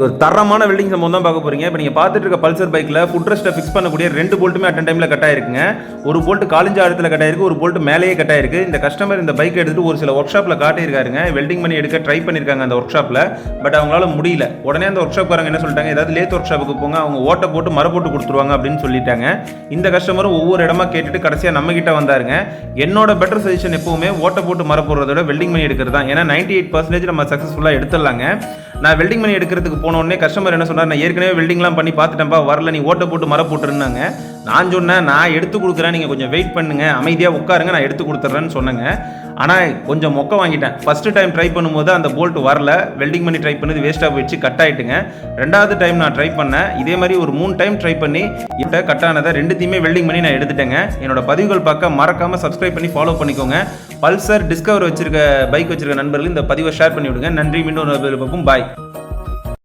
ஒரு தரமான வெல்டிங் சம்பவம் தான் பார்க்க போறீங்க. இப்போ நீங்க பார்த்துட்டு இருக்க பல்சர் பைக்ல ஃபுட் ரெஸ்ட்டை ஃபிக்ஸ் பண்ணக்கூடிய 2 போல்ட்டுமே அட் டைம்ல கட் ஆயிருக்குங்க. ஒரு போல்ட் காலிஞ்ச இடத்துல கட் ஆயிருக்கு, ஒரு போல்ட் மேலேயே கட் ஆயிருக்கு. இந்த கஸ்டமர் இந்த பைக் எடுத்துட்டு ஒரு சில ஒர்க் ஷாப்ல காட்டியிருக்காருங்க. வெல்டிங் பண்ணி எடுக்க ட்ரை பண்ணிருக்காங்க அந்த ஒர்க் ஷாப்ல. பட் அவங்களால முடியல. உடனே அந்த ஒர்க் ஷாப்காரங்க என்ன சொல்லிட்டாங்க, ஏதாவது லேத் ஒர்க் ஷாப்புக்கு போங்க, அவங்க ஓட்டை போட்டு மர போட்டு கொடுத்துருவாங்க அப்படின்னு சொல்லிட்டாங்க. இந்த கஸ்டமரும் ஒவ்வொரு இடமா கேட்டுட்டு கடைசியா நம்ம கிட்ட வந்தாருங்க. என்னோட பெட்டர் சஜஷன் எப்பவுமே ஓட்டை போட்டு மர போடுறதோட வெல்டிங் பண்ணி எடுக்கிறது தான். ஏன்னா 98% நம்ம சக்ஸஸ்ஃபுல்லா எடுத்துடலாங்க. நான் வெல்டிங் பண்ணி எடுக்கிறதுக்கு போன உடனே கஸ்டமர் என்ன சொன்னார், நான் ஏற்கனவே வெல்டிங்லாம் பண்ணி பார்த்துட்டேன்ப்பா, வரல, நீ ஓட்ட போட்டு மர போட்டுருந்தாங்க. நான் சொன்னேன், நான் எடுத்து கொடுக்குறேன், நீங்கள் கொஞ்சம் வெயிட் பண்ணுங்க, அமைதியாக உட்காருங்க, நான் எடுத்து கொடுத்துட்றேன்னு சொன்னேங்க. ஆனால் கொஞ்சம் மொக்க வாங்கிட்டேன். ஃபஸ்ட்டு டைம் ட்ரை பண்ணும்போது அந்த போல்ட் வரல, வெல்டிங் பண்ணி ட்ரை பண்ணது வேஸ்ட்டாக போயிடுச்சு, கட் ஆகிட்டுங்க. 2வது டைம் நான் ட்ரை பண்ணேன், இதே மாதிரி ஒரு 3 டைம் ட்ரை பண்ணி இப்போ கட் ஆனதை 2த்தையுமே வெல்டிங் பண்ணி நான் எடுத்துட்டேங்க. என்னோட பதிவுகள் பார்க்க மறக்காமல் சப்ஸ்கிரைப் பண்ணி ஃபாலோ பண்ணிக்கோங்க. பல்சர் டிஸ்கவர் வச்சிருக்க பைக் வச்சிருக்க நண்பர்கள் இந்த பதிவை ஷேர் பண்ணி விடுங்க. நன்றி, மீண்டும் ஒரு பார்ப்போம். பாய்.